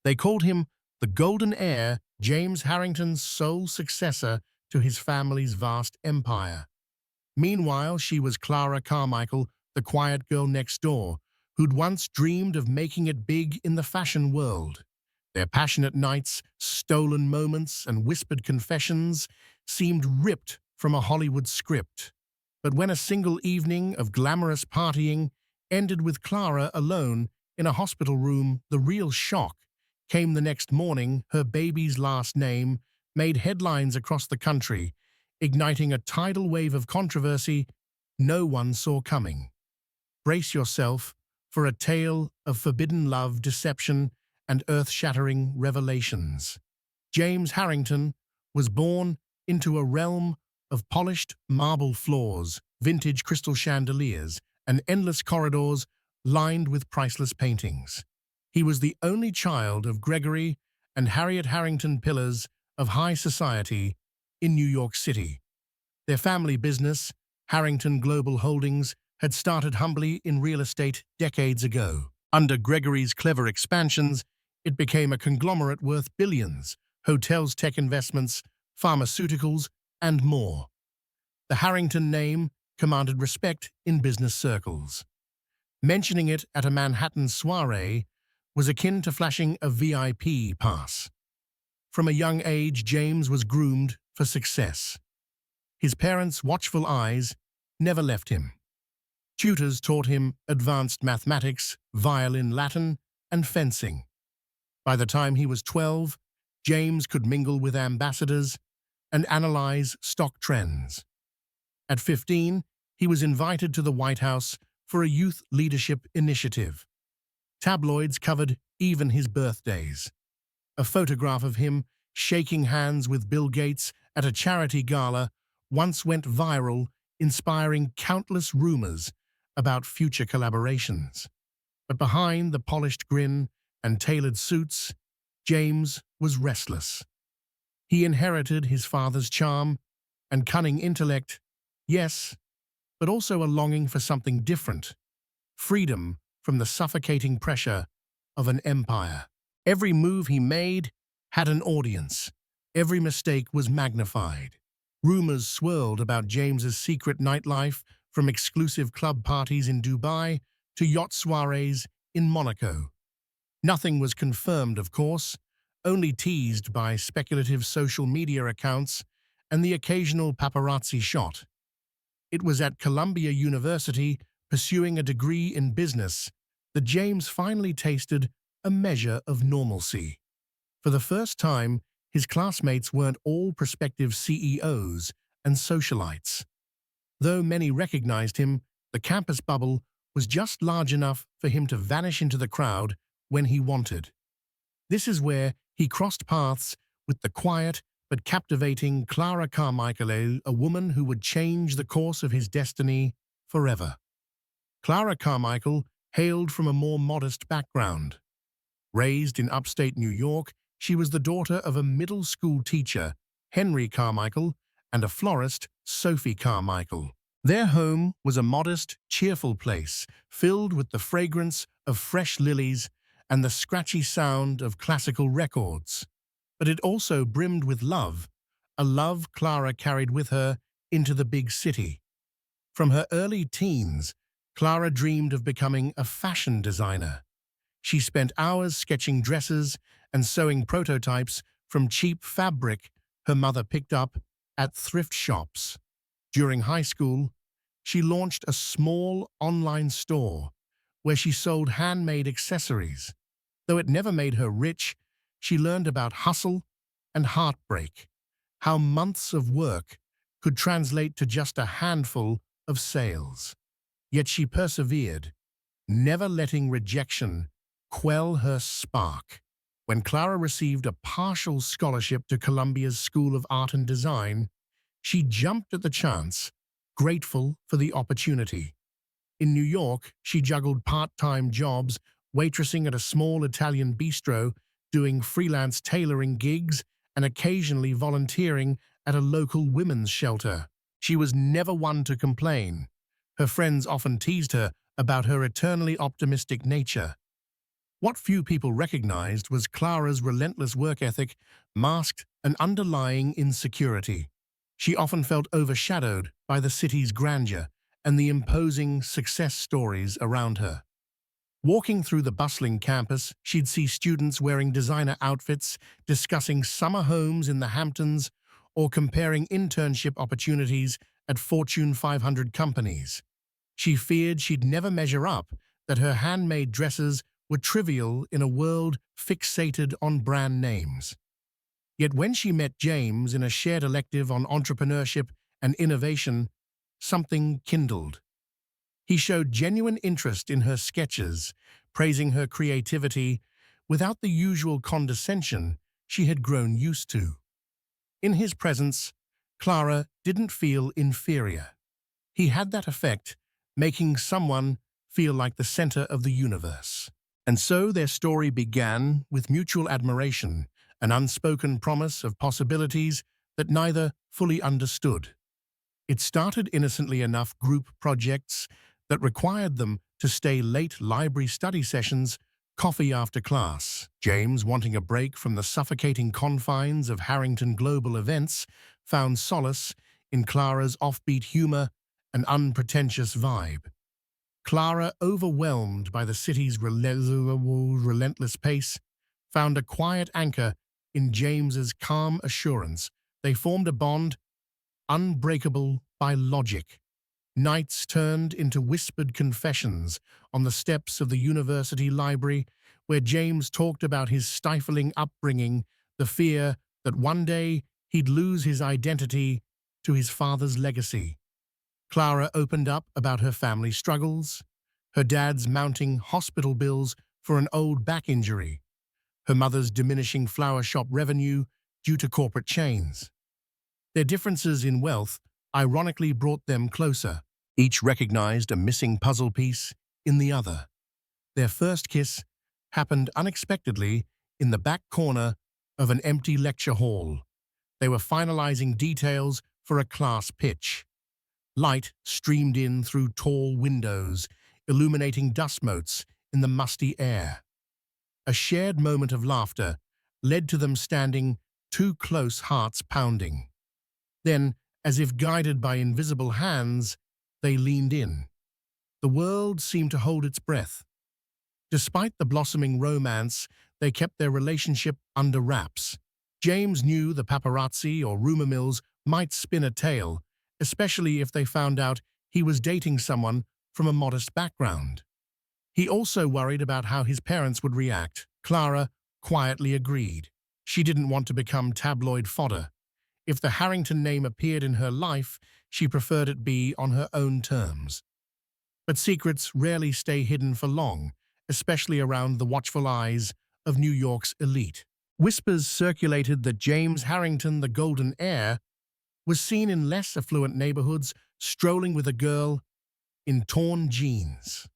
They called him the Golden Heir, James Harrington's sole successor to his family's vast empire. Meanwhile, she was Clara Carmichael, the quiet girl next door, who'd once dreamed of making it big in the fashion world. Their passionate nights, stolen moments, and whispered confessions seemed ripped from a Hollywood script. But when a single evening of glamorous partying ended with Clara alone in a hospital room, the real shock came the next morning. Her baby's last name made headlines across the country, igniting a tidal wave of controversy no one saw coming. Brace yourself for a tale of forbidden love, deception, and earth-shattering revelations. James Harrington was born into a realm of polished marble floors, vintage crystal chandeliers, and endless corridors lined with priceless paintings. He was the only child of Gregory and Harriet Harrington, pillars of high society in New York City. Their family business, Harrington Global Holdings, had started humbly in real estate decades ago. Under Gregory's clever expansions, it became a conglomerate worth billions: hotels, tech investments, pharmaceuticals, and more. The Harrington name commanded respect in business circles. Mentioning it at a Manhattan soiree was akin to flashing a VIP pass. From a young age, James was groomed for success. His parents' watchful eyes never left him. Tutors taught him advanced mathematics, violin, Latin, and fencing. By the time he was 12, James could mingle with ambassadors and analyze stock trends. At 15, he was invited to the White House for a youth leadership initiative. Tabloids covered even his birthdays. A photograph of him shaking hands with Bill Gates at a charity gala once went viral, inspiring countless rumors about future collaborations. But behind the polished grin and tailored suits, James was restless. He inherited his father's charm and cunning intellect, yes, but also a longing for something different: freedom from the suffocating pressure of an empire. Every move he made had an audience. Every mistake was magnified. Rumors swirled about James's secret nightlife, from exclusive club parties in Dubai to yacht soirees in Monaco. Nothing was confirmed, of course, only teased by speculative social media accounts and the occasional paparazzi shot. It was at Columbia University, pursuing a degree in business, that James finally tasted a measure of normalcy. For the first time, his classmates weren't all prospective CEOs and socialites. Though many recognized him, the campus bubble was just large enough for him to vanish into the crowd when he wanted. This is where he crossed paths with the quiet but captivating Clara Carmichael, a woman who would change the course of his destiny forever. Clara Carmichael hailed from a more modest background. Raised in upstate New York, she was the daughter of a middle school teacher, Henry Carmichael, and a florist, Sophie Carmichael. Their home was a modest, cheerful place, filled with the fragrance of fresh lilies and the scratchy sound of classical records. But it also brimmed with love, a love Clara carried with her into the big city. From her early teens, Clara dreamed of becoming a fashion designer. She spent hours sketching dresses and sewing prototypes from cheap fabric her mother picked up at thrift shops. During high school, she launched a small online store where she sold handmade accessories. Though it never made her rich, she learned about hustle and heartbreak, how months of work could translate to just a handful of sales. Yet she persevered, never letting rejection quell her spark. When Clara received a partial scholarship to Columbia's School of Art and Design, she jumped at the chance, grateful for the opportunity. In New York, she juggled part-time jobs, waitressing at a small Italian bistro, doing freelance tailoring gigs, and occasionally volunteering at a local women's shelter. She was never one to complain. Her friends often teased her about her eternally optimistic nature. What few people recognized was Clara's relentless work ethic masked an underlying insecurity. She often felt overshadowed by the city's grandeur and the imposing success stories around her. Walking through the bustling campus, she'd see students wearing designer outfits, discussing summer homes in the Hamptons, or comparing internship opportunities at Fortune 500 companies. She feared she'd never measure up, that her handmade dresses were trivial in a world fixated on brand names. Yet when she met James in a shared elective on entrepreneurship and innovation, something kindled. He showed genuine interest in her sketches, praising her creativity without the usual condescension she had grown used to. In his presence, Clara didn't feel inferior. He had that effect, making someone feel like the center of the universe. And so their story began with mutual admiration, an unspoken promise of possibilities that neither fully understood. It started innocently enough group projects that required them to stay late library study sessions, coffee after class. James, wanting a break from the suffocating confines of Harrington global events, found solace in Clara's offbeat humor and unpretentious vibe. Clara, overwhelmed by the city's relentless pace, found a quiet anchor in James's calm assurance. They formed a bond unbreakable by logic. Nights turned into whispered confessions on the steps of the university library, where James talked about his stifling upbringing, the fear that one day he'd lose his identity to his father's legacy. Clara opened up about her family struggles, her dad's mounting hospital bills for an old back injury, her mother's diminishing flower shop revenue due to corporate chains. Their differences in wealth ironically brought them closer. Each recognized a missing puzzle piece in the other. Their first kiss happened unexpectedly in the back corner of an empty lecture hall. They were finalizing details for a class pitch. Light streamed in through tall windows, illuminating dust motes in the musty air. A shared moment of laughter led to them standing too close, hearts pounding. Then, as if guided by invisible hands, they leaned in. The world seemed to hold its breath. Despite the blossoming romance, they kept their relationship under wraps. James knew the paparazzi or rumor mills might spin a tale, especially if they found out he was dating someone from a modest background. He also worried about how his parents would react. Clara quietly agreed. She didn't want to become tabloid fodder. If the Harrington name appeared in her life, she preferred it be on her own terms. But secrets rarely stay hidden for long, especially around the watchful eyes of New York's elite. Whispers circulated that James Harrington, the Golden Heir, was seen in less affluent neighborhoods strolling with a girl in torn jeans.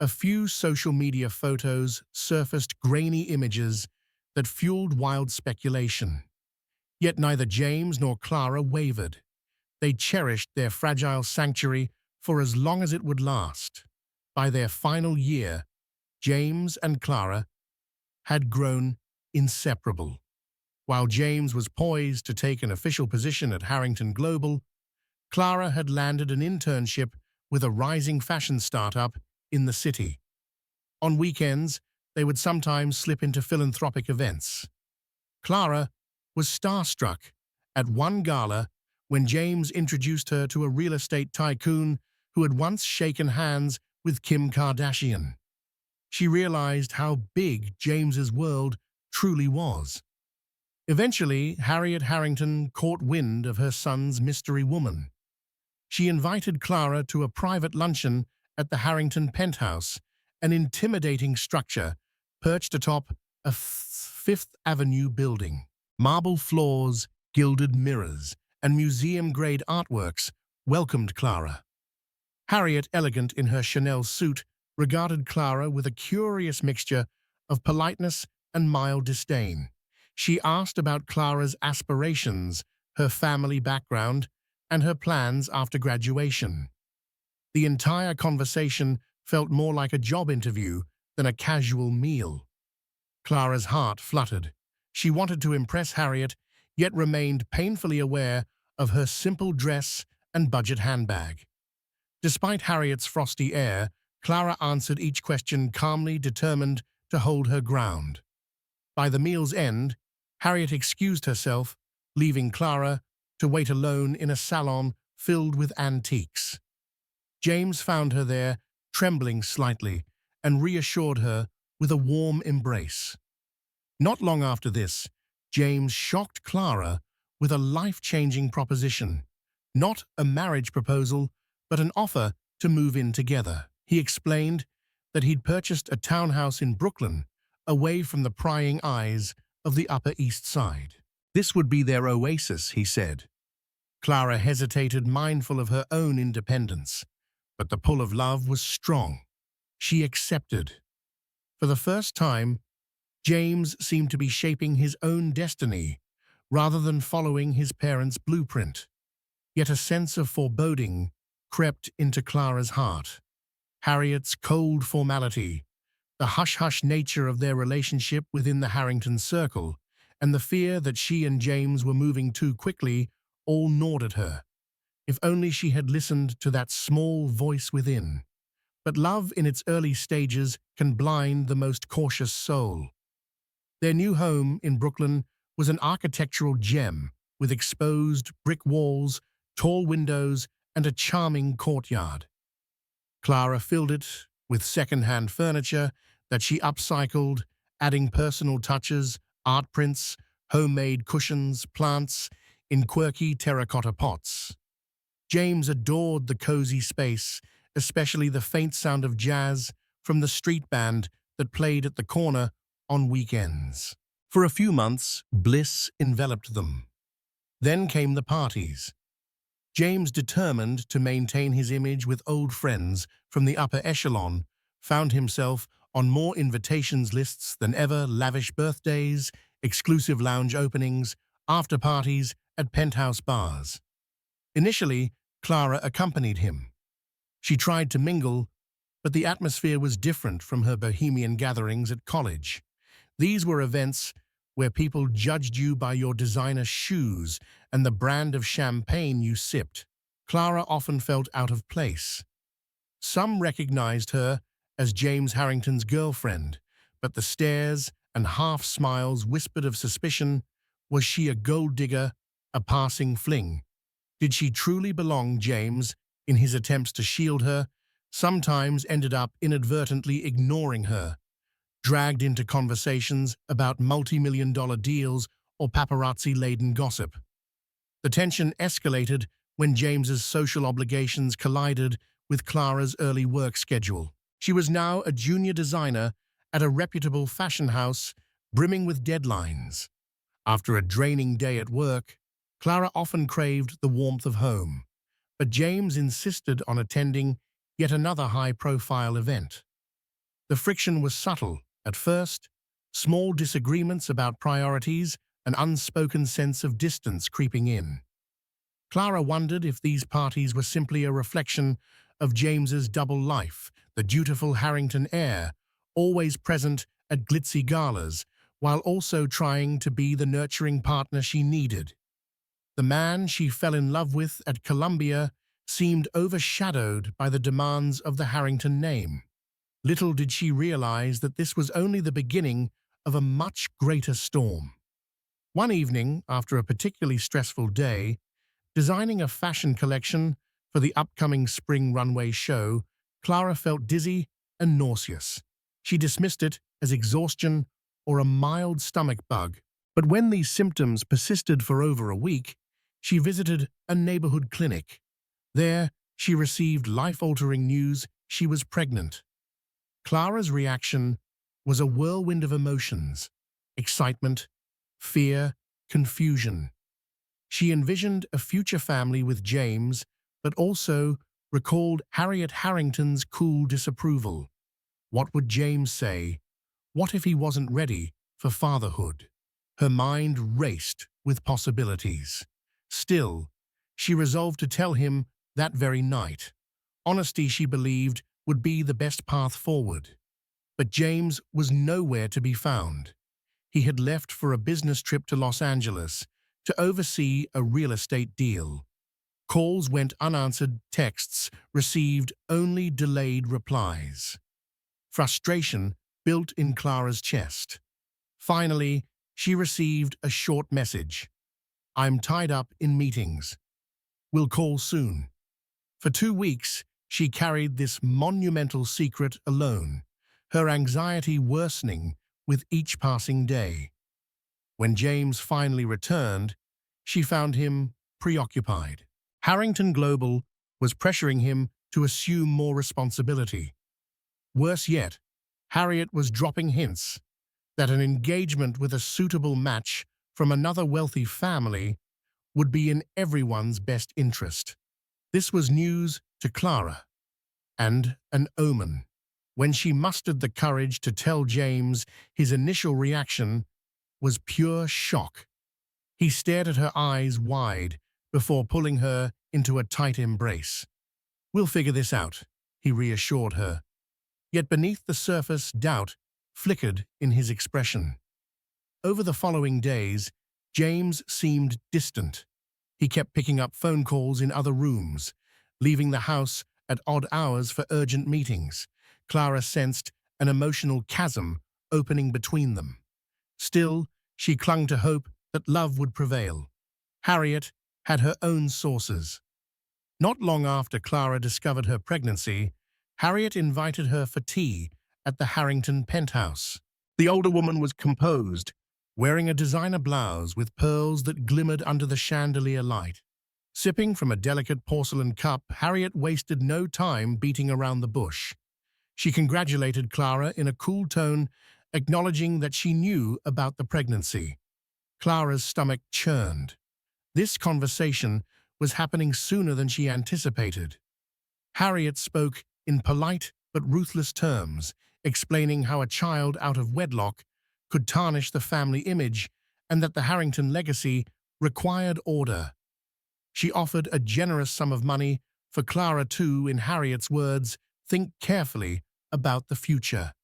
A few social media photos surfaced grainy images that fueled wild speculation. Yet neither James nor Clara wavered. They cherished their fragile sanctuary for as long as it would last. By their final year, James and Clara had grown inseparable. While James was poised to take an official position at Harrington Global, Clara had landed an internship with a rising fashion startup in the city. On weekends, they would sometimes slip into philanthropic events. Clara was starstruck at one gala when James introduced her to a real estate tycoon who had once shaken hands with Kim Kardashian. She realized how big James's world truly was. Eventually, Harriet Harrington caught wind of her son's mystery woman. She invited Clara to a private luncheon at the Harrington penthouse, an intimidating structure perched atop a Fifth Avenue building. Marble floors, gilded mirrors, and museum-grade artworks welcomed Clara. Harriet, elegant in her Chanel suit, regarded Clara with a curious mixture of politeness and mild disdain. She asked about Clara's aspirations, her family background, and her plans after graduation. The entire conversation felt more like a job interview than a casual meal. Clara's heart fluttered. She wanted to impress Harriet, yet remained painfully aware of her simple dress and budget handbag. Despite Harriet's frosty air, Clara answered each question calmly, determined to hold her ground. By the meal's end, Harriet excused herself, leaving Clara to wait alone in a salon filled with antiques. James found her there, trembling slightly, and reassured her with a warm embrace. Not long after this, James shocked Clara with a life-changing proposition. Not a marriage proposal, but an offer to move in together. He explained that he'd purchased a townhouse in Brooklyn, away from the prying eyes of the Upper East Side. This would be their oasis, he said. Clara hesitated, mindful of her own independence, but the pull of love was strong. She accepted. For the first time, James seemed to be shaping his own destiny, rather than following his parents' blueprint. Yet a sense of foreboding crept into Clara's heart. Harriet's cold formality, the hush-hush nature of their relationship within the Harrington circle, and the fear that she and James were moving too quickly all gnawed at her. If only she had listened to that small voice within. But love in its early stages can blind the most cautious soul. Their new home in Brooklyn was an architectural gem with exposed brick walls, tall windows, and a charming courtyard. Clara filled it with second-hand furniture that she upcycled, adding personal touches, art prints, homemade cushions, plants in quirky terracotta pots. James adored the cozy space, especially the faint sound of jazz from the street band that played at the corner on weekends. For a few months, bliss enveloped them. Then came the parties. James, determined to maintain his image with old friends from the upper echelon, found himself on more invitations lists than ever: lavish birthdays, exclusive lounge openings, after-parties at penthouse bars. Initially, Clara accompanied him. She tried to mingle, but the atmosphere was different from her bohemian gatherings at college. These were events where people judged you by your designer shoes and the brand of champagne you sipped. Clara often felt out of place. Some recognized her as James Harrington's girlfriend, but the stares and half-smiles whispered of suspicion. Was she a gold digger, a passing fling? Did she truly belong? James, in his attempts to shield her, sometimes ended up inadvertently ignoring her, dragged into conversations about multi-million-dollar deals or paparazzi-laden gossip. The tension escalated when James's social obligations collided with Clara's early work schedule. She was now a junior designer at a reputable fashion house, brimming with deadlines. After a draining day at work, Clara often craved the warmth of home, but James insisted on attending yet another high-profile event. The friction was subtle at first: small disagreements about priorities, an unspoken sense of distance creeping in. Clara wondered if these parties were simply a reflection of James's double life, the dutiful Harrington heir, always present at glitzy galas, while also trying to be the nurturing partner she needed. The man she fell in love with at Columbia seemed overshadowed by the demands of the Harrington name. Little did she realize that this was only the beginning of a much greater storm. One evening, after a particularly stressful day, designing a fashion collection for the upcoming spring runway show, Clara felt dizzy and nauseous. She dismissed it as exhaustion or a mild stomach bug. But when these symptoms persisted for over a week, she visited a neighborhood clinic. There, she received life-altering news: she was pregnant. Clara's reaction was a whirlwind of emotions: excitement, fear, confusion. She envisioned a future family with James, but also recalled Harriet Harrington's cool disapproval. What would James say? What if he wasn't ready for fatherhood? Her mind raced with possibilities. Still, she resolved to tell him that very night. Honesty, she believed, would be the best path forward. But James was nowhere to be found. He had left for a business trip to Los Angeles to oversee a real estate deal. Calls went unanswered, texts received only delayed replies. Frustration built in Clara's chest. Finally, she received a short message. "I'm tied up in meetings. We'll call soon." For 2 weeks, she carried this monumental secret alone, her anxiety worsening with each passing day. When James finally returned, she found him preoccupied. Harrington Global was pressuring him to assume more responsibility. Worse yet, Harriet was dropping hints that an engagement with a suitable match from another wealthy family would be in everyone's best interest. This was news to Clara, and an omen. When she mustered the courage to tell James, his initial reaction was pure shock. He stared at her eyes wide before pulling her into a tight embrace. "We'll figure this out," he reassured her. Yet beneath the surface, doubt flickered in his expression. Over the following days, James seemed distant. He kept picking up phone calls in other rooms, leaving the house at odd hours for urgent meetings. Clara sensed an emotional chasm opening between them. Still, she clung to hope that love would prevail. Harriet had her own sources. Not long after Clara discovered her pregnancy, Harriet invited her for tea at the Harrington penthouse. The older woman was composed, wearing a designer blouse with pearls that glimmered under the chandelier light. Sipping from a delicate porcelain cup, Harriet wasted no time beating around the bush. She congratulated Clara in a cool tone, acknowledging that she knew about the pregnancy. Clara's stomach churned. This conversation was happening sooner than she anticipated. Harriet spoke in polite but ruthless terms, explaining how a child out of wedlock could tarnish the family image and that the Harrington legacy required order. She offered a generous sum of money for Clara to, in Harriet's words, think carefully about the future.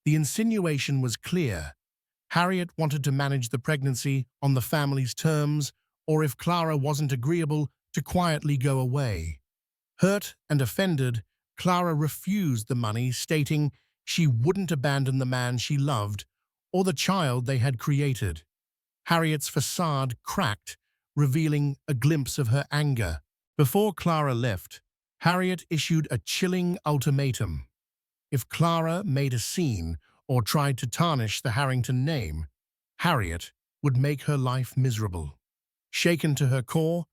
The insinuation was clear. Harriet wanted to manage the pregnancy on the family's terms, or if Clara wasn't agreeable, to quietly go away. Hurt and offended, Clara refused the money, stating she wouldn't abandon the man she loved or the child they had created. Harriet's facade cracked, revealing a glimpse of her anger. Before Clara left, Harriet issued a chilling ultimatum. If Clara made a scene or tried to tarnish the Harrington name, Harriet would make her life miserable. Shaken to her core,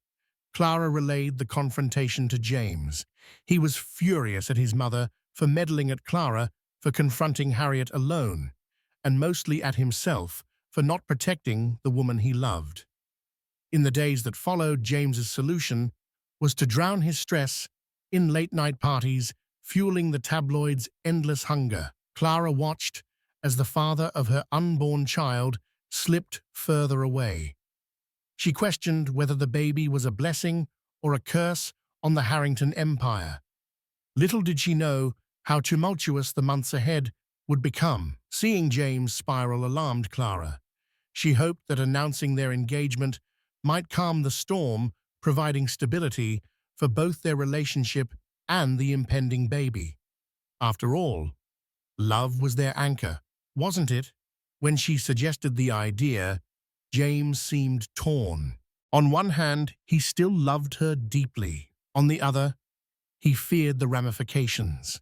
Clara relayed the confrontation to James. He was furious at his mother for meddling, at Clara for confronting Harriet alone, and mostly at himself for not protecting the woman he loved. In the days that followed, James's solution was to drown his stress in late-night parties, fueling the tabloids' endless hunger. Clara watched as the father of her unborn child slipped further away. She questioned whether the baby was a blessing or a curse on the Harrington empire. Little did she know how tumultuous the months ahead would become. Seeing James spiral alarmed Clara. She hoped that announcing their engagement might calm the storm, providing stability for both their relationship and the impending baby. After all, love was their anchor, wasn't it? When she suggested the idea, James seemed torn. On one hand, he still loved her deeply. On the other, he feared the ramifications.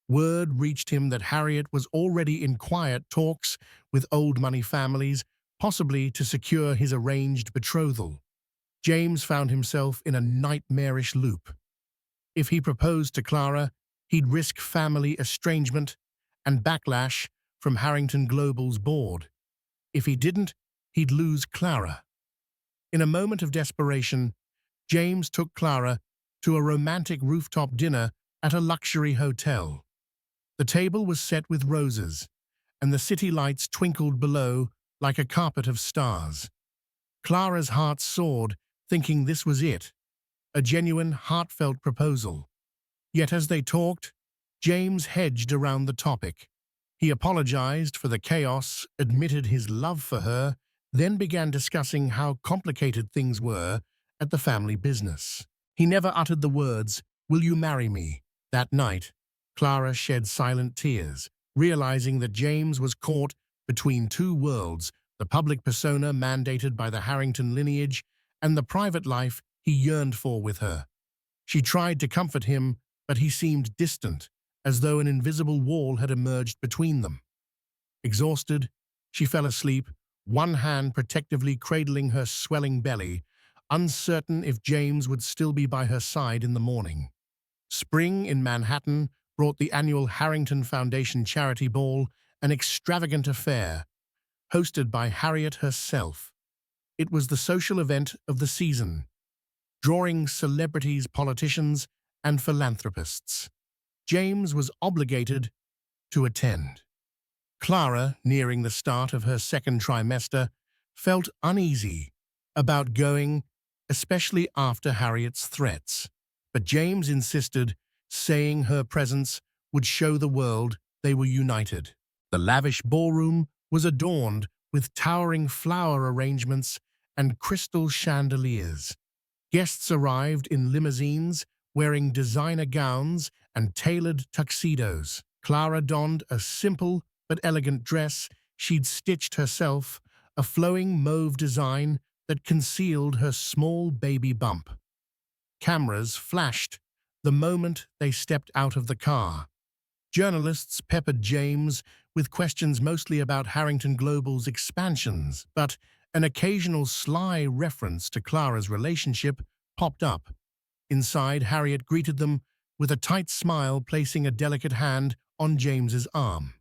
Word reached him that Harriet was already in quiet talks with old money families, possibly to secure his arranged betrothal. James found himself in a nightmarish loop. If he proposed to Clara, he'd risk family estrangement and backlash from Harrington Global's board. If he didn't, he'd lose Clara. In a moment of desperation, James took Clara to a romantic rooftop dinner at a luxury hotel. The table was set with roses, and the city lights twinkled below like a carpet of stars. Clara's heart soared, thinking this was it, a genuine, heartfelt proposal. Yet as they talked, James hedged around the topic. He apologized for the chaos, admitted his love for her, then began discussing how complicated things were at the family business. He never uttered the words, "Will you marry me?" That night, Clara shed silent tears, realizing that James was caught between two worlds, the public persona mandated by the Harrington lineage and the private life he yearned for with her. She tried to comfort him, but he seemed distant, as though an invisible wall had emerged between them. Exhausted, she fell asleep, one hand protectively cradling her swelling belly, uncertain if James would still be by her side in the morning. Spring in Manhattan brought the annual Harrington Foundation Charity Ball, an extravagant affair, hosted by Harriet herself. It was the social event of the season, drawing celebrities, politicians, and philanthropists. James was obligated to attend. Clara, nearing the start of her second trimester, felt uneasy about going, especially after Harriet's threats. But James insisted, saying her presence would show the world they were united. The lavish ballroom was adorned with towering flower arrangements and crystal chandeliers. Guests arrived in limousines, wearing designer gowns and tailored tuxedos. Clara donned a simple but elegant dress she'd stitched herself, a flowing mauve design that concealed her small baby bump. Cameras flashed the moment they stepped out of the car. Journalists peppered James with questions mostly about Harrington Global's expansions, but an occasional sly reference to Clara's relationship popped up. Inside, Harriet greeted them with a tight smile, placing a delicate hand on James's arm.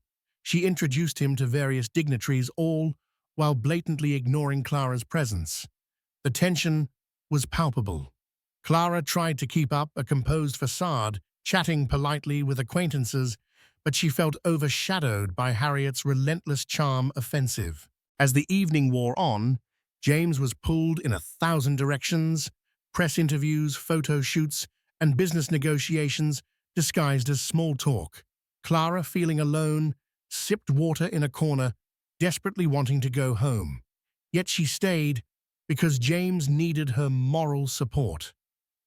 She introduced him to various dignitaries, all while blatantly ignoring Clara's presence. The tension was palpable. Clara tried to keep up a composed facade, chatting politely with acquaintances, but she felt overshadowed by Harriet's relentless charm offensive. As the evening wore on, James was pulled in 1,000 directions, press interviews, photo shoots, and business negotiations disguised as small talk. Clara, feeling alone, sipped water in a corner, desperately wanting to go home. Yet she stayed because James needed her moral support.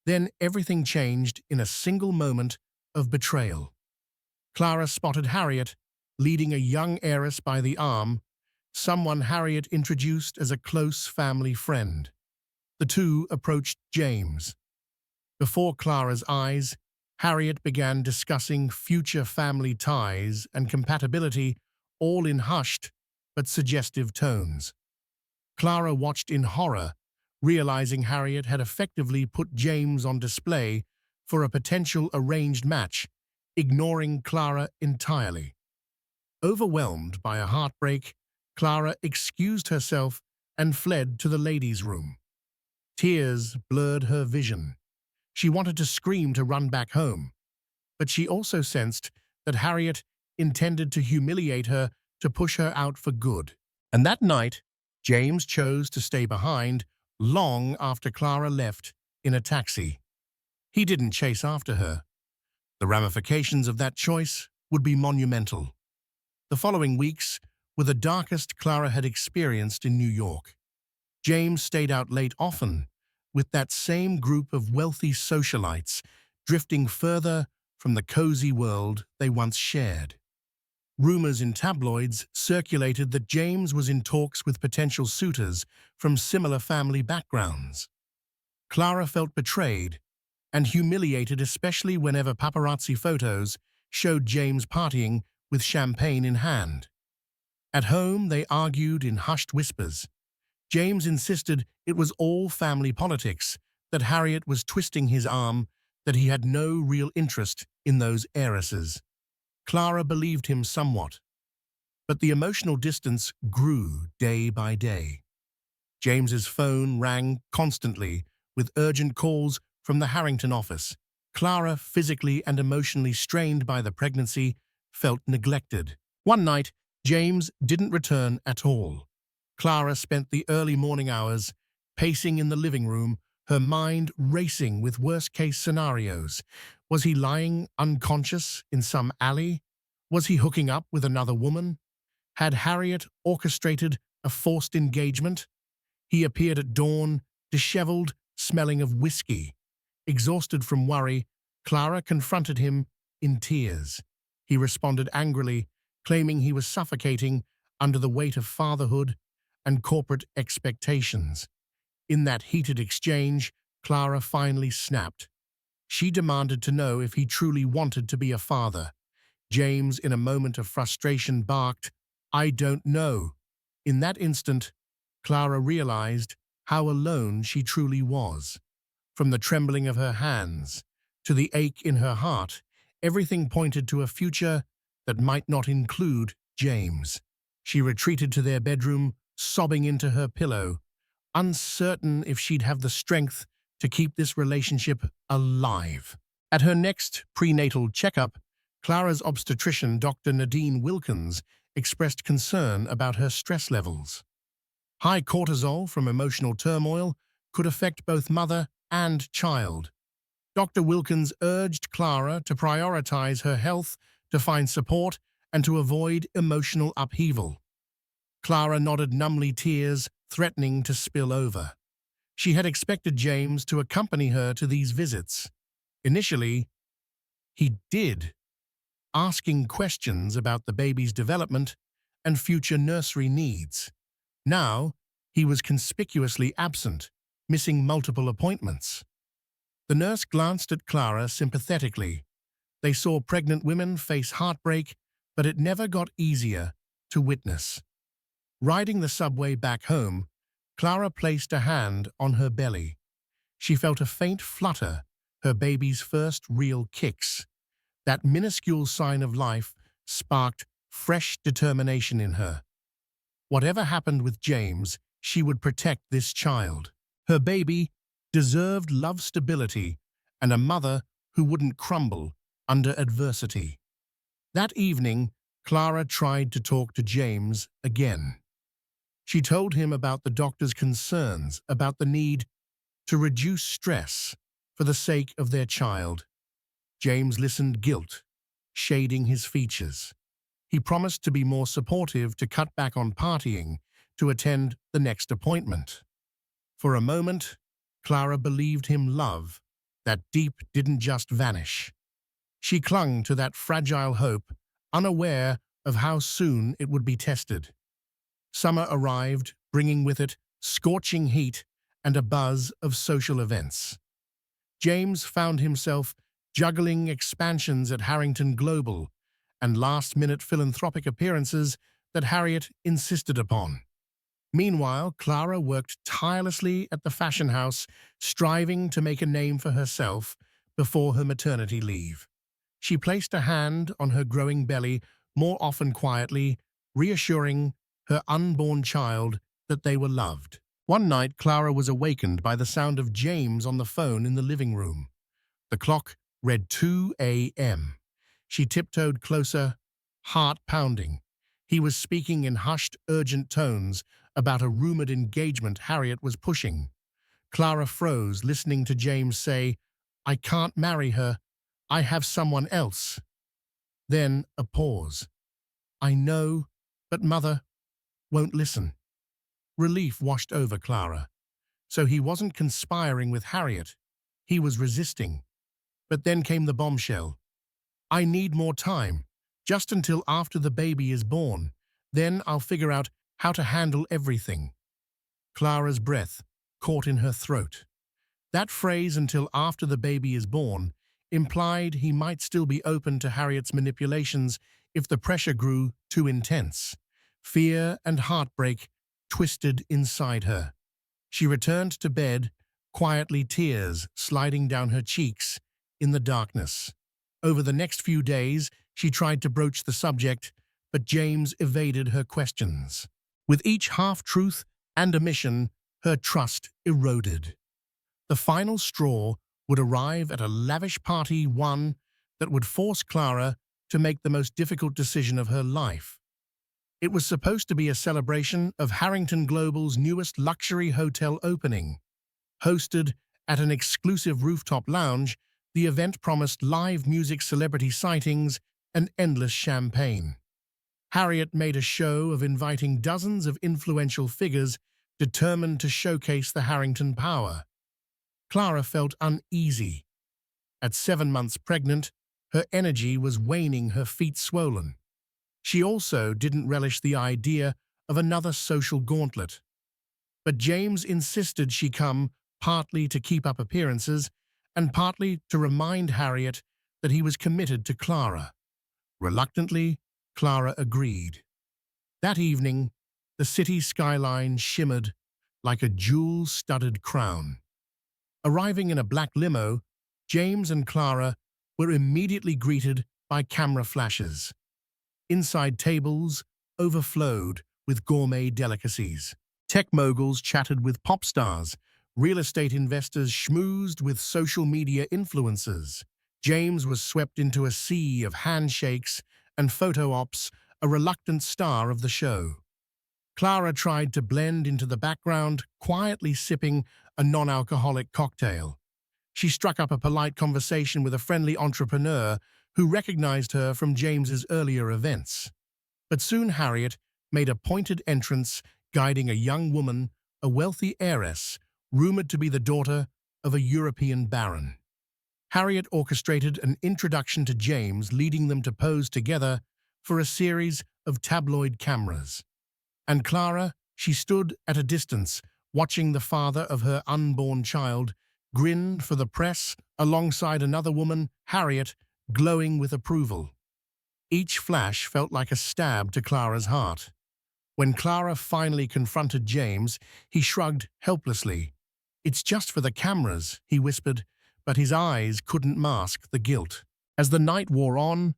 Then everything changed in a single moment of betrayal. Clara spotted Harriet, leading a young heiress by the arm, someone Harriet introduced as a close family friend. The two approached James. Before Clara's eyes, Harriet began discussing future family ties and compatibility, all in hushed but suggestive tones. Clara watched in horror, realizing Harriet had effectively put James on display for a potential arranged match, ignoring Clara entirely. Overwhelmed by a heartbreak, Clara excused herself and fled to the ladies' room. Tears blurred her vision. She wanted to scream to run back home, but she also sensed that Harriet intended to humiliate her, to push her out for good. And that night, James chose to stay behind long after Clara left in a taxi. He didn't chase after her. The ramifications of that choice would be monumental. The following weeks were the darkest Clara had experienced in New York. James stayed out late often, with that same group of wealthy socialites drifting further from the cozy world they once shared. Rumors in tabloids circulated that James was in talks with potential suitors from similar family backgrounds. Clara felt betrayed and humiliated, especially whenever paparazzi photos showed James partying with champagne in hand. At home, they argued in hushed whispers. James insisted it was all family politics, that Harriet was twisting his arm, that he had no real interest in those heiresses. Clara believed him somewhat, but the emotional distance grew day by day. James's phone rang constantly with urgent calls from the Harrington office. Clara, physically and emotionally strained by the pregnancy, felt neglected. One night, James didn't return at all. Clara spent the early morning hours pacing in the living room, her mind racing with worst-case scenarios. Was he lying unconscious in some alley? Was he hooking up with another woman? Had Harriet orchestrated a forced engagement? He appeared at dawn, disheveled, smelling of whiskey. Exhausted from worry, Clara confronted him in tears. He responded angrily, claiming he was suffocating under the weight of fatherhood and corporate expectations. In that heated exchange, Clara finally snapped. She demanded to know if he truly wanted to be a father. James, in a moment of frustration, barked, "I don't know." In that instant, Clara realized how alone she truly was. From the trembling of her hands to the ache in her heart, everything pointed to a future that might not include James. She retreated to their bedroom, sobbing into her pillow, uncertain if she'd have the strength to keep this relationship alive. At her next prenatal checkup, Clara's obstetrician, Dr. Nadine Wilkins, expressed concern about her stress levels. High cortisol from emotional turmoil could affect both mother and child. Dr. Wilkins urged Clara to prioritize her health, to find support, and to avoid emotional upheaval. Clara nodded numbly, tears threatening to spill over. She had expected James to accompany her to these visits. Initially, he did, asking questions about the baby's development and future nursery needs. Now, he was conspicuously absent, missing multiple appointments. The nurse glanced at Clara sympathetically. They saw pregnant women face heartbreak, but it never got easier to witness. Riding the subway back home, Clara placed a hand on her belly. She felt a faint flutter, her baby's first real kicks. That minuscule sign of life sparked fresh determination in her. Whatever happened with James, she would protect this child. Her baby deserved love, stability, and a mother who wouldn't crumble under adversity. That evening, Clara tried to talk to James again. She told him about the doctor's concerns about the need to reduce stress for the sake of their child. James listened, guilt shading his features. He promised to be more supportive, to cut back on partying, to attend the next appointment. For a moment, Clara believed him. Love, that deep, didn't just vanish. She clung to that fragile hope, unaware of how soon it would be tested. Summer arrived, bringing with it scorching heat and a buzz of social events. James found himself juggling expansions at Harrington Global and last-minute philanthropic appearances that Harriet insisted upon. Meanwhile, Clara worked tirelessly at the fashion house, striving to make a name for herself before her maternity leave. She placed a hand on her growing belly, more often quietly, reassuring her unborn child that they were loved. One night, Clara was awakened by the sound of James on the phone in the living room. The clock read 2 a.m. She tiptoed closer, heart pounding. He was speaking in hushed, urgent tones about a rumored engagement Harriet was pushing. Clara froze, listening to James say, "I can't marry her. I have someone else." Then a pause. "I know, but Mother won't listen." Relief washed over Clara. So he wasn't conspiring with Harriet. He was resisting. But then came the bombshell. "I need more time, just until after the baby is born. Then I'll figure out how to handle everything." Clara's breath caught in her throat. That phrase, "until after the baby is born," implied he might still be open to Harriet's manipulations if the pressure grew too intense. Fear and heartbreak twisted inside her. She returned to bed, quietly, tears sliding down her cheeks in the darkness. Over the next few days, she tried to broach the subject, but James evaded her questions. With each half-truth and omission, her trust eroded. The final straw would arrive at a lavish party, one that would force Clara to make the most difficult decision of her life. It was supposed to be a celebration of Harrington Global's newest luxury hotel opening. Hosted at an exclusive rooftop lounge, the event promised live music, celebrity sightings, and endless champagne. Harriet made a show of inviting dozens of influential figures determined to showcase the Harrington power. Clara felt uneasy. At 7 months pregnant, her energy was waning, her feet swollen. She also didn't relish the idea of another social gauntlet. But James insisted she come, partly to keep up appearances and partly to remind Harriet that he was committed to Clara. Reluctantly, Clara agreed. That evening, the city skyline shimmered like a jewel-studded crown. Arriving in a black limo, James and Clara were immediately greeted by camera flashes. Inside tables overflowed with gourmet delicacies. Tech moguls chatted with pop stars. Real estate investors schmoozed with social media influencers. James was swept into a sea of handshakes and photo ops, a reluctant star of the show. Clara tried to blend into the background, quietly sipping a non-alcoholic cocktail. She struck up a polite conversation with a friendly entrepreneur who recognized her from James's earlier events. But soon Harriet made a pointed entrance, guiding a young woman, a wealthy heiress, rumored to be the daughter of a European baron. Harriet orchestrated an introduction to James, leading them to pose together for a series of tabloid cameras. And Clara, she stood at a distance, watching the father of her unborn child, grinned for the press alongside another woman, Harriet, glowing with approval. Each flash felt like a stab to Clara's heart. When Clara finally confronted James, he shrugged helplessly. "It's just for the cameras," he whispered, but his eyes couldn't mask the guilt. As the night wore on,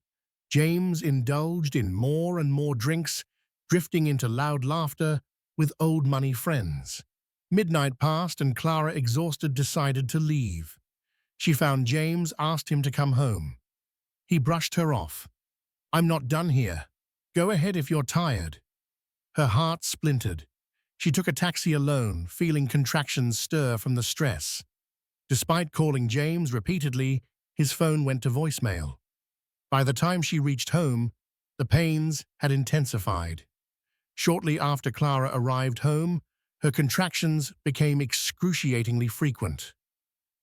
James indulged in more and more drinks, drifting into loud laughter with old money friends. Midnight passed and Clara, exhausted, decided to leave. She found James, asked him to come home. He brushed her off. "I'm not done here. Go ahead if you're tired." Her heart splintered. She took a taxi alone, feeling contractions stir from the stress. Despite calling James repeatedly, his phone went to voicemail. By the time she reached home, the pains had intensified. Shortly after Clara arrived home, her contractions became excruciatingly frequent.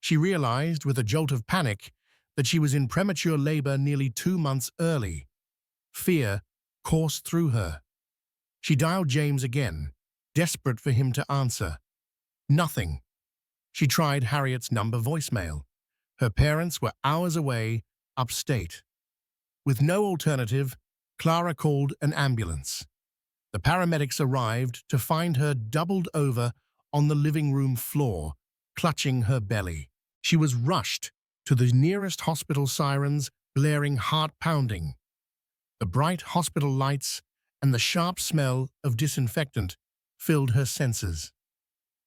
She realized, with a jolt of panic, that she was in premature labor nearly 2 months early. Fear coursed through her. She dialed James again, desperate for him to answer. Nothing. She tried Harriet's number voicemail. Her parents were hours away, upstate. With no alternative, Clara called an ambulance. The paramedics arrived to find her doubled over on the living room floor, clutching her belly. She was rushed to the nearest hospital, sirens blaring, heart pounding. The bright hospital lights and the sharp smell of disinfectant filled her senses.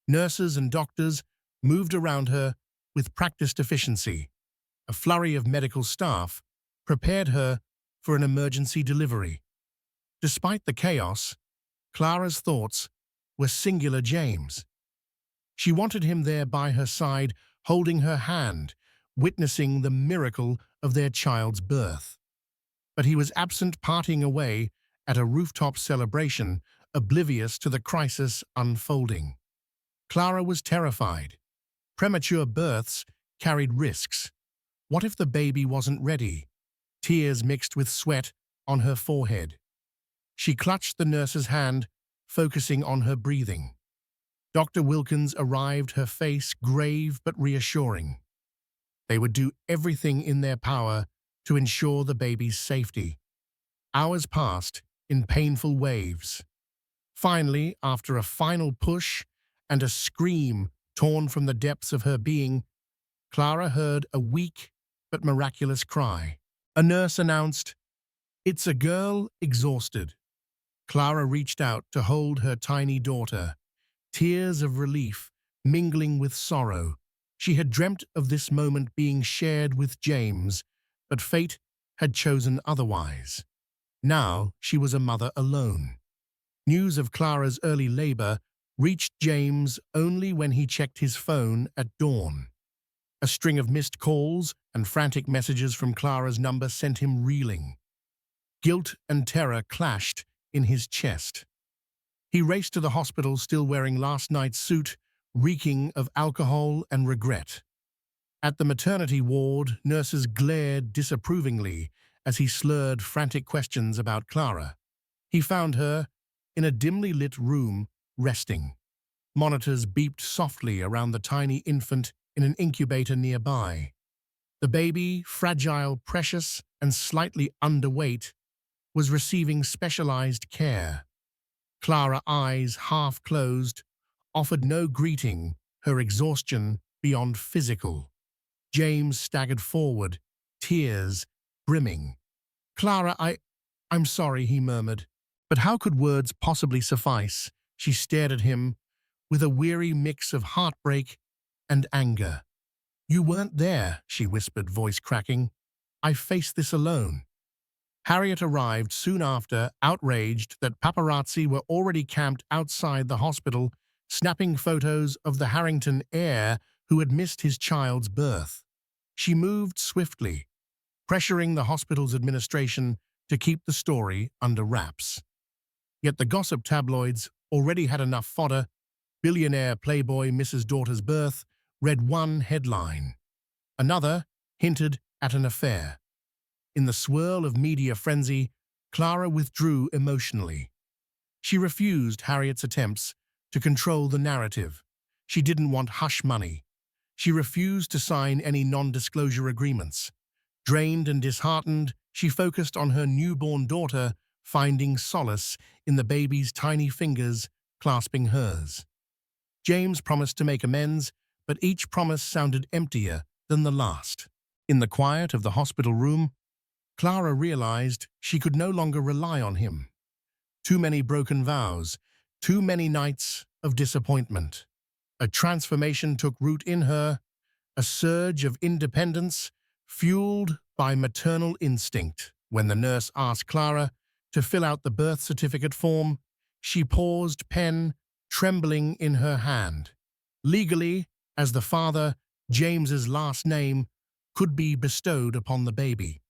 Nurses and doctors moved around her with practiced efficiency. A flurry of medical staff prepared her for an emergency delivery. Despite the chaos, Clara's thoughts were singular James. She wanted him there by her side, holding her hand, witnessing the miracle of their child's birth. But he was absent, partying away at a rooftop celebration, oblivious to the crisis unfolding. Clara was terrified. Premature births carried risks. What if the baby wasn't ready? Tears mixed with sweat on her forehead. She clutched the nurse's hand, focusing on her breathing. Dr. Wilkins arrived, her face grave but reassuring. They would do everything in their power to ensure the baby's safety. Hours passed in painful waves. Finally, after a final push and a scream torn from the depths of her being, Clara heard a weak but miraculous cry. A nurse announced, "It's a girl," exhausted. Clara reached out to hold her tiny daughter, tears of relief mingling with sorrow. She had dreamt of this moment being shared with James, but fate had chosen otherwise. Now she was a mother alone. News of Clara's early labor reached James only when he checked his phone at dawn. A string of missed calls and frantic messages from Clara's number sent him reeling. Guilt and terror clashed in his chest. He raced to the hospital still wearing last night's suit, reeking of alcohol and regret. At the maternity ward, nurses glared disapprovingly as he slurred frantic questions about Clara. He found her in a dimly lit room, resting. Monitors beeped softly around the tiny infant in an incubator nearby. The baby, fragile, precious, and slightly underweight, was receiving specialized care. Clara, eyes half closed, offered no greeting, her exhaustion beyond physical. James staggered forward, tears brimming. "Clara, I'm sorry," he murmured. But how could words possibly suffice? She stared at him with a weary mix of heartbreak and anger. "You weren't there," she whispered, voice cracking. "I faced this alone." Harriet arrived soon after, outraged that paparazzi were already camped outside the hospital, snapping photos of the Harrington heir who had missed his child's birth. She moved swiftly, pressuring the hospital's administration to keep the story under wraps. Yet the gossip tabloids already had enough fodder. "Billionaire playboy misses daughter's birth," read one headline. Another hinted at an affair. In the swirl of media frenzy, Clara withdrew emotionally. She refused Harriet's attempts to control the narrative. She didn't want hush money. She refused to sign any non-disclosure agreements. Drained and disheartened, she focused on her newborn daughter, finding solace in the baby's tiny fingers clasping hers. James promised to make amends, but each promise sounded emptier than the last. In the quiet of the hospital room, Clara realized she could no longer rely on him. Too many broken vows, too many nights of disappointment. A transformation took root in her, a surge of independence fueled by maternal instinct. When the nurse asked Clara to fill out the birth certificate form, she paused, pen trembling in her hand. Legally, as the father, James's last name could be bestowed upon the baby.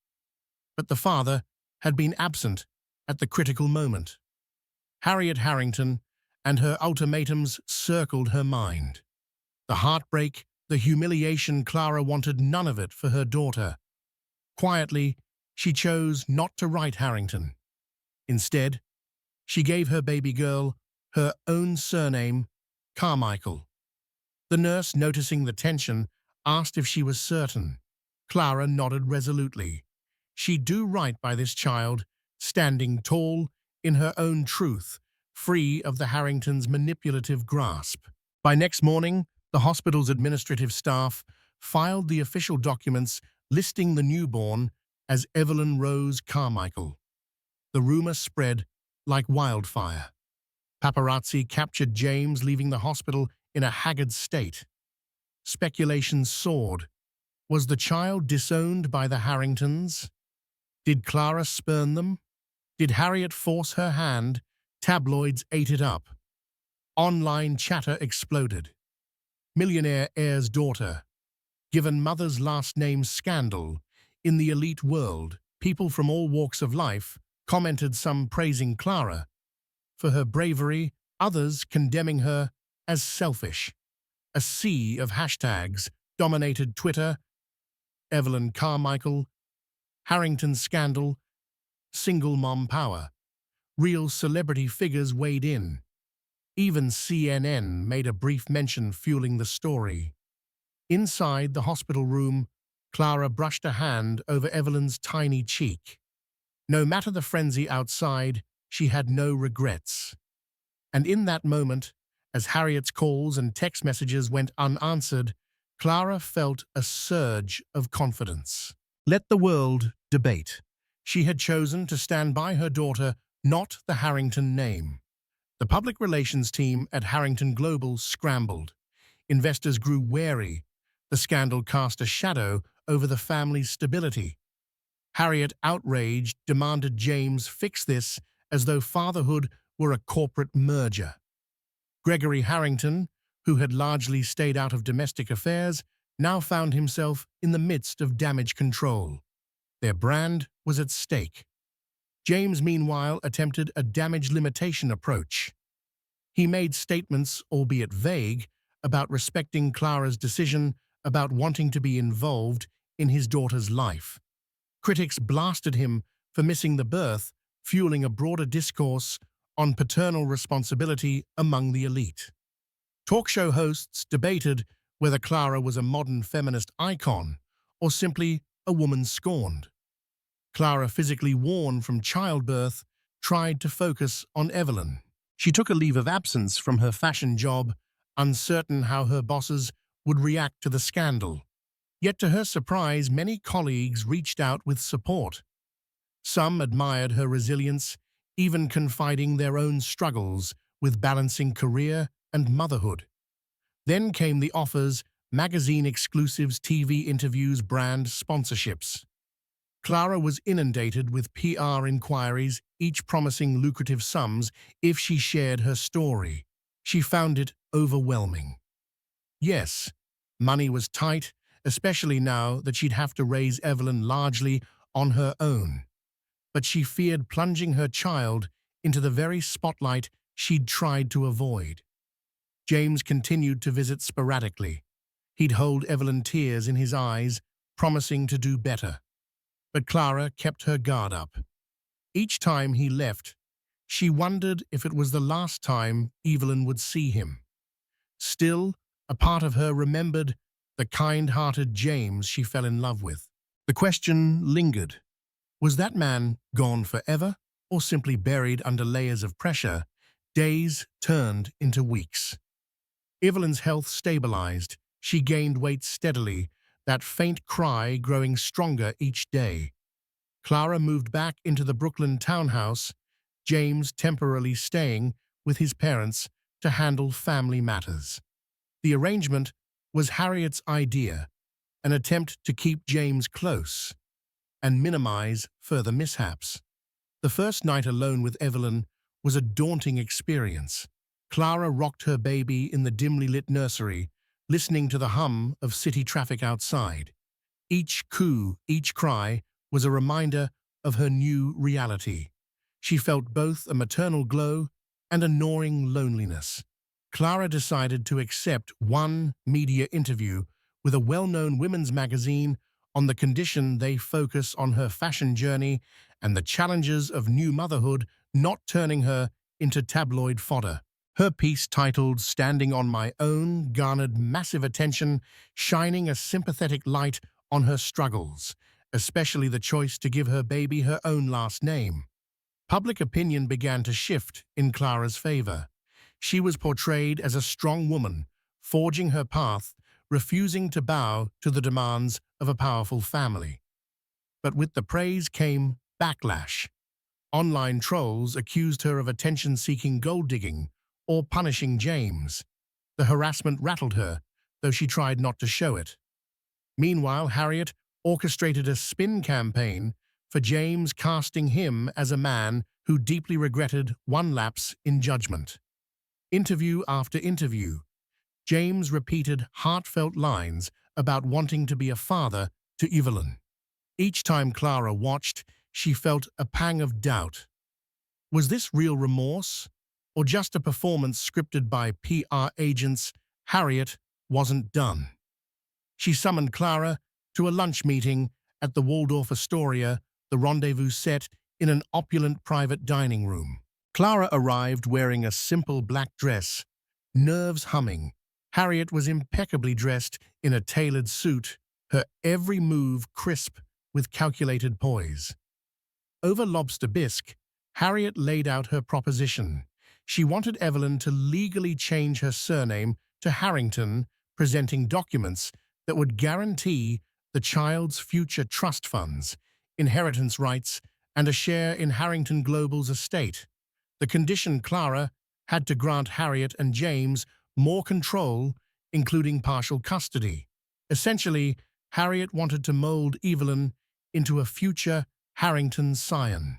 But the father had been absent at the critical moment. Harriet Harrington and her ultimatums circled her mind. The heartbreak, the humiliation, Clara wanted none of it for her daughter. Quietly, she chose not to write Harrington. Instead, she gave her baby girl her own surname, Carmichael. The nurse, noticing the tension, asked if she was certain. Clara nodded resolutely. She'd do right by this child, standing tall in her own truth, free of the Harringtons' manipulative grasp. By next morning, the hospital's administrative staff filed the official documents listing the newborn as Evelyn Rose Carmichael. The rumor spread like wildfire. Paparazzi captured James leaving the hospital in a haggard state. Speculation soared. Was the child disowned by the Harringtons? Did Clara spurn them? Did Harriet force her hand? Tabloids ate it up. Online chatter exploded. Millionaire heir's daughter. Given mother's last name scandal. In the elite world, people from all walks of life commented, some praising Clara for her bravery, others condemning her as selfish. A sea of hashtags dominated Twitter. Evelyn Carmichael, Harrington scandal, single mom power. Real celebrity figures weighed in. Even CNN made a brief mention, fueling the story. Inside the hospital room, Clara brushed a hand over Evelyn's tiny cheek. No matter the frenzy outside, she had no regrets. And in that moment, as Harriet's calls and text messages went unanswered, Clara felt a surge of confidence. Let the world debate. She had chosen to stand by her daughter, not the Harrington name. The public relations team at Harrington Global scrambled. Investors grew wary. The scandal cast a shadow over the family's stability. Harriet, outraged, demanded James fix this as though fatherhood were a corporate merger. Gregory Harrington, who had largely stayed out of domestic affairs, now found himself in the midst of damage control. Their brand was at stake. James, meanwhile, attempted a damage limitation approach. He made statements, albeit vague, about respecting Clara's decision about wanting to be involved in his daughter's life. Critics blasted him for missing the birth, fueling a broader discourse on paternal responsibility among the elite. Talk show hosts debated whether Clara was a modern feminist icon or simply a woman scorned. Clara, physically worn from childbirth, tried to focus on Evelyn. She took a leave of absence from her fashion job, uncertain how her bosses would react to the scandal. Yet to her surprise, many colleagues reached out with support. Some admired her resilience, even confiding their own struggles with balancing career and motherhood. Then came the offers, magazine exclusives, TV interviews, brand sponsorships. Clara was inundated with PR inquiries, each promising lucrative sums if she shared her story. She found it overwhelming. Yes, money was tight, especially now that she'd have to raise Evelyn largely on her own. But she feared plunging her child into the very spotlight she'd tried to avoid. James continued to visit sporadically. He'd hold Evelyn, tears in his eyes, promising to do better. But Clara kept her guard up. Each time he left, she wondered if it was the last time Evelyn would see him. Still, a part of her remembered the kind-hearted James she fell in love with. The question lingered. Was that man gone forever, or simply buried under layers of pressure? Days turned into weeks. Evelyn's health stabilized. She gained weight steadily, that faint cry growing stronger each day. Clara moved back into the Brooklyn townhouse, James temporarily staying with his parents to handle family matters. The arrangement was Harriet's idea, an attempt to keep James close and minimize further mishaps. The first night alone with Evelyn was a daunting experience. Clara rocked her baby in the dimly lit nursery, listening to the hum of city traffic outside. Each coo, each cry, was a reminder of her new reality. She felt both a maternal glow and a gnawing loneliness. Clara decided to accept one media interview with a well-known women's magazine on the condition they focus on her fashion journey and the challenges of new motherhood, not turning her into tabloid fodder. Her piece, titled "Standing on My Own," garnered massive attention, shining a sympathetic light on her struggles, especially the choice to give her baby her own last name. Public opinion began to shift in Clara's favor. She was portrayed as a strong woman, forging her path, refusing to bow to the demands of a powerful family. But with the praise came backlash. Online trolls accused her of attention-seeking gold-digging or punishing James. The harassment rattled her, though she tried not to show it. Meanwhile, Harriet orchestrated a spin campaign for James, casting him as a man who deeply regretted one lapse in judgment. Interview after interview, James repeated heartfelt lines about wanting to be a father to Evelyn. Each time Clara watched, she felt a pang of doubt. Was this real remorse, or just a performance scripted by PR agents? Harriet wasn't done. She summoned Clara to a lunch meeting at the Waldorf Astoria, the rendezvous set in an opulent private dining room. Clara arrived wearing a simple black dress, nerves humming. Harriet was impeccably dressed in a tailored suit, her every move crisp with calculated poise. Over lobster bisque, Harriet laid out her proposition. She wanted Evelyn to legally change her surname to Harrington, presenting documents that would guarantee the child's future trust funds, inheritance rights, and a share in Harrington Global's estate. The condition: Clara had to grant Harriet and James more control, including partial custody. Essentially, Harriet wanted to mold Evelyn into a future Harrington scion.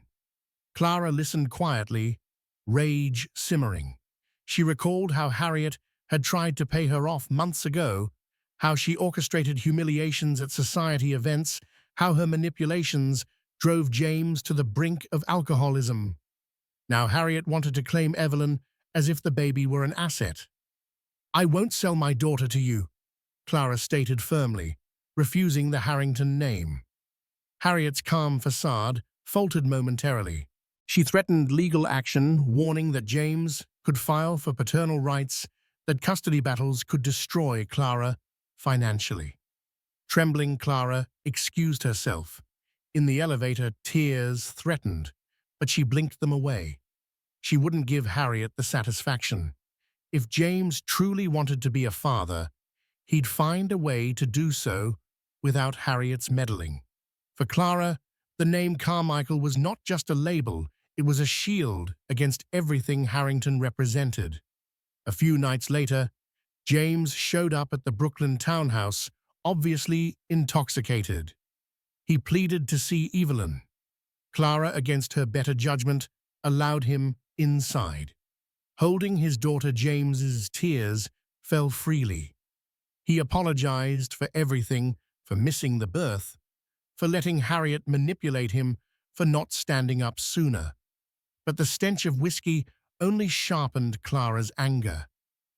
Clara listened quietly, rage simmering. She recalled how Harriet had tried to pay her off months ago, how she orchestrated humiliations at society events, how her manipulations drove James to the brink of alcoholism. Now Harriet wanted to claim Evelyn as if the baby were an asset. "I won't sell my daughter to you," Clara stated firmly, refusing the Harrington name. Harriet's calm facade faltered momentarily. She threatened legal action, warning that James could file for paternal rights, that custody battles could destroy Clara financially. Trembling Clara excused herself. In the elevator, tears threatened, but she blinked them away. She wouldn't give Harriet the satisfaction. If James truly wanted to be a father, he'd find a way to do so without Harriet's meddling. For Clara, the name Carmichael was not just a label, it was a shield against everything Harrington represented. A few nights later, James showed up at the Brooklyn townhouse, obviously intoxicated. He pleaded to see Evelyn. Clara, against her better judgment, allowed him inside. Holding his daughter James's tears fell freely. He apologized for everything, for missing the birth, for letting Harriet manipulate him, for not standing up sooner. But the stench of whiskey only sharpened Clara's anger.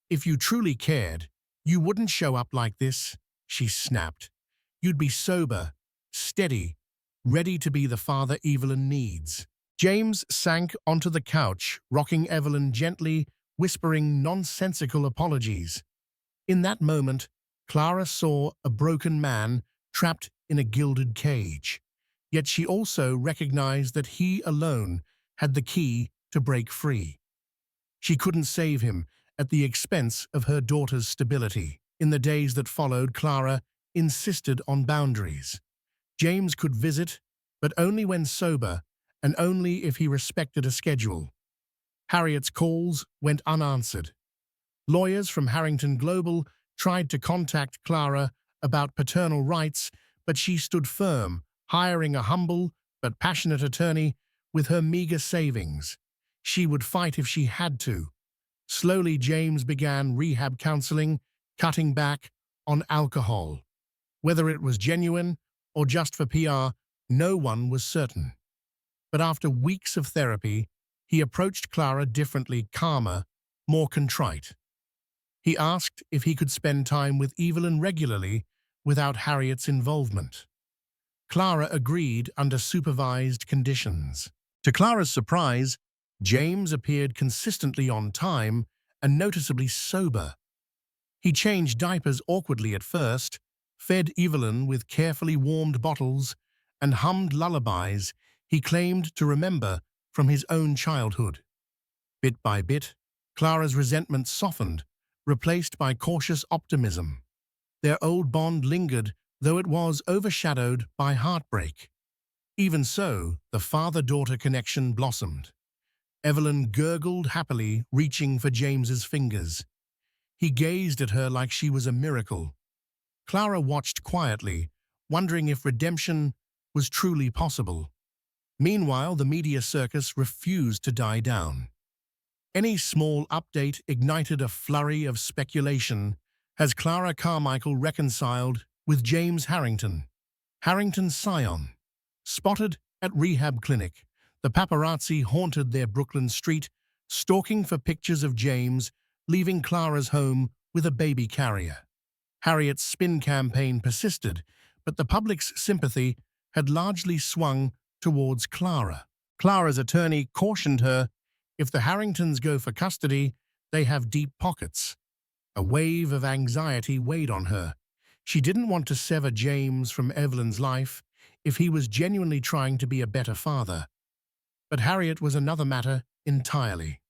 "If you truly cared, you wouldn't show up like this," she snapped. "You'd be sober, steady, ready to be the father Evelyn needs." James sank onto the couch, rocking Evelyn gently, whispering nonsensical apologies. In that moment, Clara saw a broken man trapped in a gilded cage. Yet she also recognized that he alone had the key to break free. She couldn't save him at the expense of her daughter's stability. In the days that followed, Clara insisted on boundaries. James could visit, but only when sober, and only if he respected a schedule. Harriet's calls went unanswered. Lawyers from Harrington Global tried to contact Clara about paternal rights, but she stood firm, hiring a humble but passionate attorney with her meager savings. She would fight if she had to. Slowly, James began rehab counseling, cutting back on alcohol. Whether it was genuine or just for PR, no one was certain. But after weeks of therapy, he approached Clara differently, calmer, more contrite. He asked if he could spend time with Evelyn regularly without Harriet's involvement. Clara agreed under supervised conditions. To Clara's surprise, James appeared consistently on time and noticeably sober. He changed diapers awkwardly at first, fed Evelyn with carefully warmed bottles, and hummed lullabies he claimed to remember from his own childhood. Bit by bit, Clara's resentment softened, replaced by cautious optimism. Their old bond lingered, though it was overshadowed by heartbreak. Even so, the father-daughter connection blossomed. Evelyn gurgled happily, reaching for James's fingers. He gazed at her like she was a miracle. Clara watched quietly, wondering if redemption was truly possible. Meanwhile, the media circus refused to die down. Any small update ignited a flurry of speculation. Has Clara Carmichael reconciled with James Harrington? Harrington's scion. Spotted at rehab clinic, the paparazzi haunted their Brooklyn street, stalking for pictures of James, leaving Clara's home with a baby carrier. Harriet's spin campaign persisted, but the public's sympathy had largely swung towards Clara. Clara's attorney cautioned her, if the Harringtons go for custody, they have deep pockets. A wave of anxiety weighed on her. She didn't want to sever James from Evelyn's life if he was genuinely trying to be a better father. But Harriet was another matter entirely.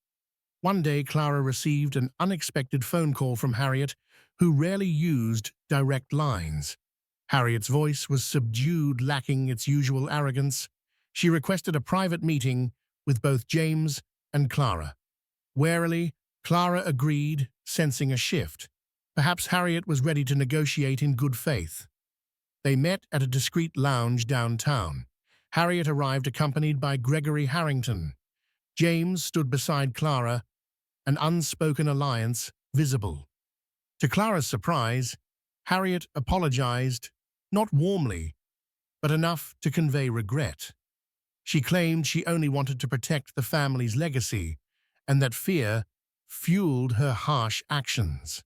One day, Clara received an unexpected phone call from Harriet, who rarely used direct lines. Harriet's voice was subdued, lacking its usual arrogance. She requested a private meeting with both James and Clara. Warily, Clara agreed, sensing a shift. Perhaps Harriet was ready to negotiate in good faith. They met at a discreet lounge downtown. Harriet arrived accompanied by Gregory Harrington. James stood beside Clara, an unspoken alliance visible. To Clara's surprise, Harriet apologized, not warmly, but enough to convey regret. She claimed she only wanted to protect the family's legacy, and that fear fueled her harsh actions.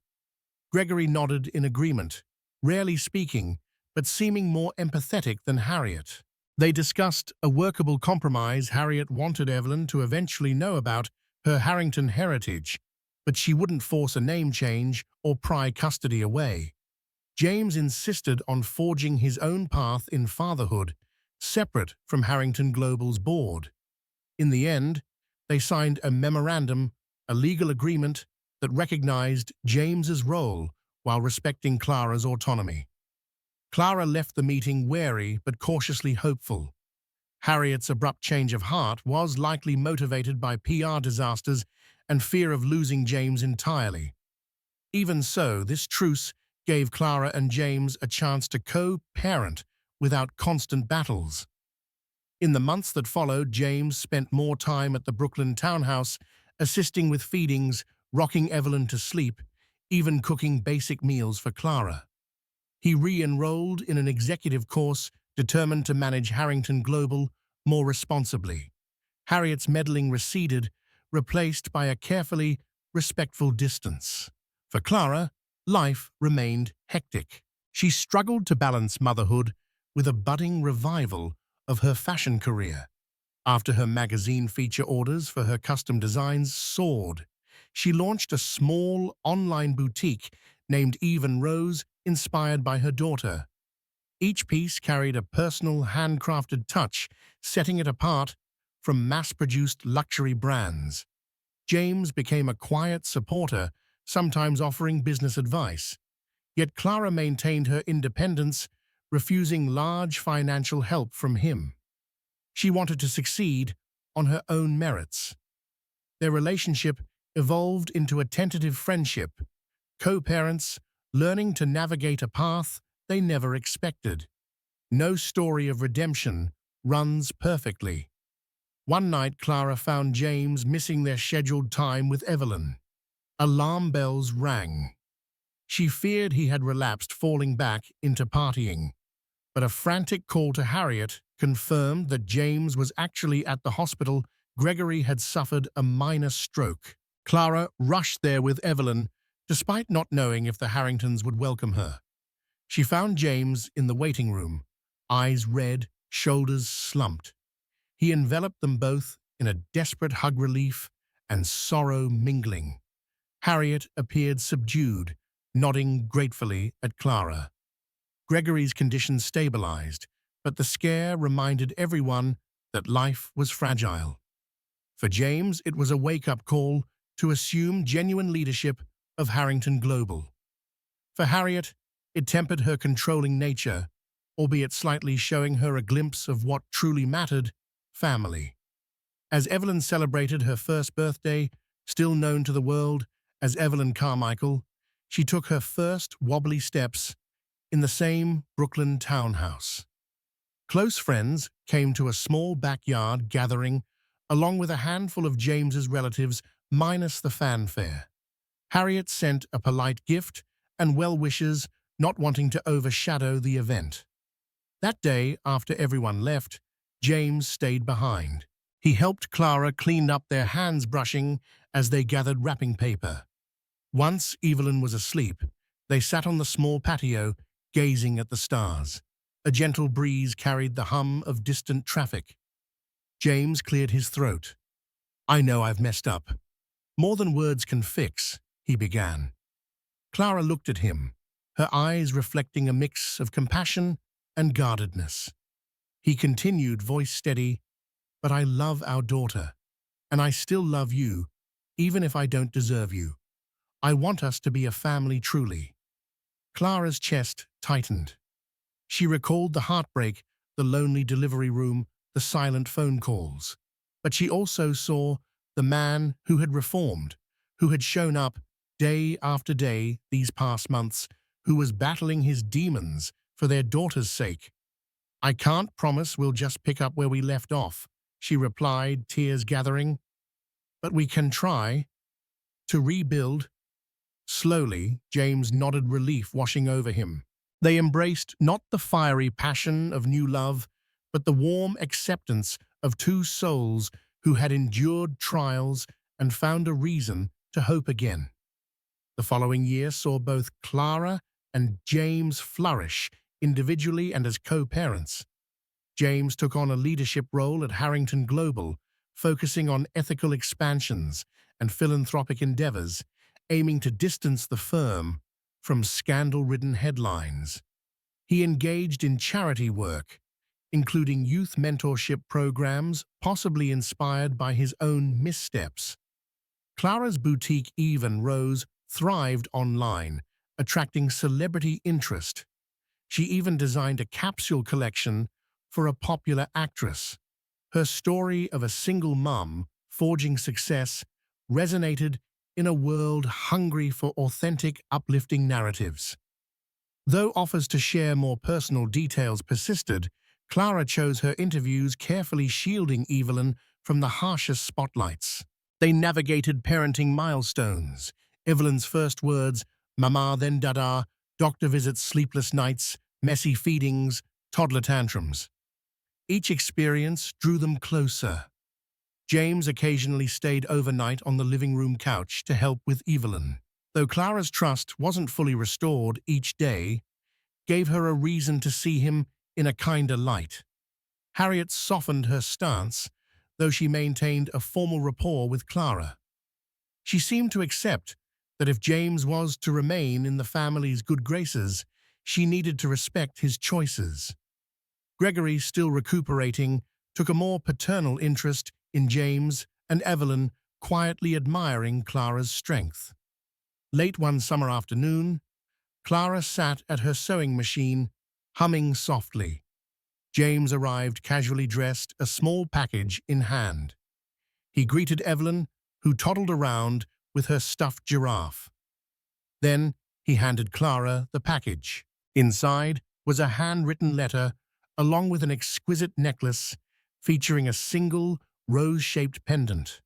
Gregory nodded in agreement, rarely speaking, but seeming more empathetic than Harriet. They discussed a workable compromise. Harriet wanted Evelyn to eventually know about her Harrington heritage, but she wouldn't force a name change or pry custody away. James insisted on forging his own path in fatherhood, separate from Harrington Global's board. In the end, they signed a memorandum, a legal agreement that recognized James's role while respecting Clara's autonomy. Clara left the meeting wary but cautiously hopeful. Harriet's abrupt change of heart was likely motivated by PR disasters and fear of losing James entirely. Even so, this truce gave Clara and James a chance to co-parent without constant battles. In the months that followed, James spent more time at the Brooklyn townhouse, assisting with feedings, rocking Evelyn to sleep, even cooking basic meals for Clara. He re-enrolled in an executive course determined to manage Harrington Global more responsibly. Harriet's meddling receded, replaced by a carefully respectful distance. For Clara, life remained hectic. She struggled to balance motherhood with a budding revival of her fashion career. After her magazine feature orders for her custom designs soared, she launched a small online boutique named Eve and Rose, inspired by her daughter. Each piece carried a personal, handcrafted touch, setting it apart from mass-produced luxury brands. James became a quiet supporter, sometimes offering business advice. Yet Clara maintained her independence, refusing large financial help from him. She wanted to succeed on her own merits. Their relationship evolved into a tentative friendship, co-parents learning to navigate a path they never expected. No story of redemption runs perfectly. One night, Clara found James missing their scheduled time with Evelyn. Alarm bells rang. She feared he had relapsed, falling back into partying. But a frantic call to Harriet confirmed that James was actually at the hospital. Gregory had suffered a minor stroke. Clara rushed there with Evelyn, despite not knowing if the Harringtons would welcome her. She found James in the waiting room, eyes red, shoulders slumped. He enveloped them both in a desperate hug, relief and sorrow mingling. Harriet appeared subdued, nodding gratefully at Clara. Gregory's condition stabilized, but the scare reminded everyone that life was fragile. For James, it was a wake-up call to assume genuine leadership of Harrington Global. For Harriet, it tempered her controlling nature, albeit slightly showing her a glimpse of what truly mattered: family. As Evelyn celebrated her first birthday, still known to the world as Evelyn Carmichael, she took her first wobbly steps in the same Brooklyn townhouse. Close friends came to a small backyard gathering, along with a handful of James's relatives, minus the fanfare. Harriet sent a polite gift and well wishes, not wanting to overshadow the event. That day, after everyone left, James stayed behind. He helped Clara clean up their hands, brushing as they gathered wrapping paper. Once Evelyn was asleep, they sat on the small patio, gazing at the stars. A gentle breeze carried the hum of distant traffic. James cleared his throat. "I know I've messed up. More than words can fix," he began. Clara looked at him, her eyes reflecting a mix of compassion and guardedness. He continued, voice steady, "But I love our daughter, and I still love you, even if I don't deserve you. I want us to be a family truly." Clara's chest tightened. She recalled the heartbreak, the lonely delivery room, the silent phone calls. But she also saw the man who had reformed, who had shown up day after day these past months, who was battling his demons for their daughter's sake. "I can't promise we'll just pick up where we left off," she replied, tears gathering. "But we can try to rebuild." Slowly, James nodded, relief washing over him. They embraced not the fiery passion of new love, but the warm acceptance of two souls who had endured trials and found a reason to hope again. The following year saw both Clara and James flourish individually and as co-parents. James took on a leadership role at Harrington Global, focusing on ethical expansions and philanthropic endeavors, aiming to distance the firm from scandal-ridden headlines. He engaged in charity work, including youth mentorship programs, possibly inspired by his own missteps. Clara's boutique Even Rose thrived online, attracting celebrity interest. She even designed a capsule collection for a popular actress. Her story of a single mum forging success resonated in a world hungry for authentic, uplifting narratives. Though offers to share more personal details persisted, Clara chose her interviews carefully shielding Evelyn from the harshest spotlights. They navigated parenting milestones. Evelyn's first words, "Mama, then Dada," doctor visits, sleepless nights, messy feedings, toddler tantrums. Each experience drew them closer. James occasionally stayed overnight on the living room couch to help with Evelyn. Though Clara's trust wasn't fully restored each day, gave her a reason to see him in a kinder light. Harriet softened her stance, though she maintained a formal rapport with Clara. She seemed to accept that if James was to remain in the family's good graces, she needed to respect his choices. Gregory, still recuperating, took a more paternal interest in James, and Evelyn quietly admiring Clara's strength. Late one summer afternoon, Clara sat at her sewing machine, humming softly. James arrived casually dressed, a small package in hand. He greeted Evelyn, who toddled around with her stuffed giraffe. Then he handed Clara the package. Inside was a handwritten letter along with an exquisite necklace featuring a single rose-shaped pendant.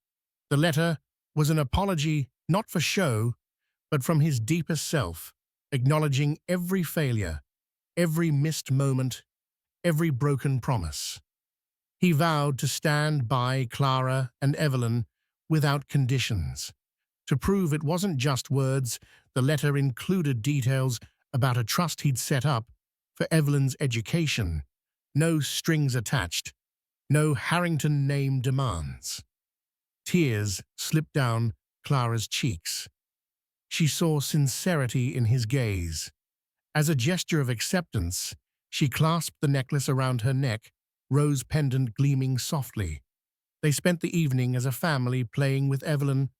The letter was an apology not for show, but from his deepest self, acknowledging every failure, every missed moment, every broken promise. He vowed to stand by Clara and Evelyn without conditions. To prove it wasn't just words, the letter included details about a trust he'd set up for Evelyn's education. No strings attached, no Harrington name demands. Tears slipped down Clara's cheeks. She saw sincerity in his gaze. As a gesture of acceptance, she clasped the necklace around her neck, rose pendant gleaming softly. They spent the evening as a family playing with Evelyn,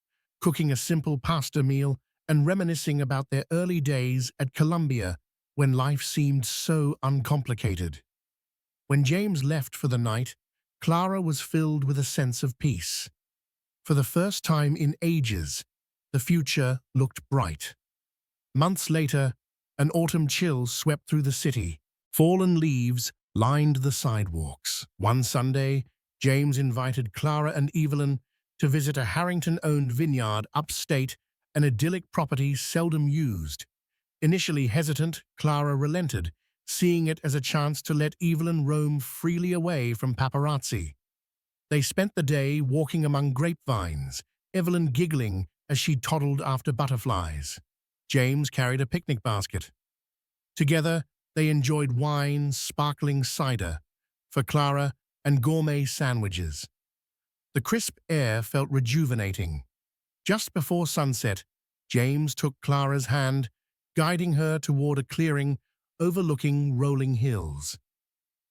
cooking a simple pasta meal and reminiscing about their early days at Columbia when life seemed so uncomplicated. When James left for the night, Clara was filled with a sense of peace. For the first time in ages, the future looked bright. Months later, an autumn chill swept through the city. Fallen leaves lined the sidewalks. One Sunday, James invited Clara and Evelyn to visit a Harrington-owned vineyard upstate, an idyllic property seldom used. Initially hesitant, Clara relented, seeing it as a chance to let Evelyn roam freely away from paparazzi. They spent the day walking among grapevines, Evelyn giggling as she toddled after butterflies. James carried a picnic basket. Together, they enjoyed wine, sparkling cider for Clara, and gourmet sandwiches. The crisp air felt rejuvenating. Just before sunset, James took Clara's hand, guiding her toward a clearing overlooking rolling hills.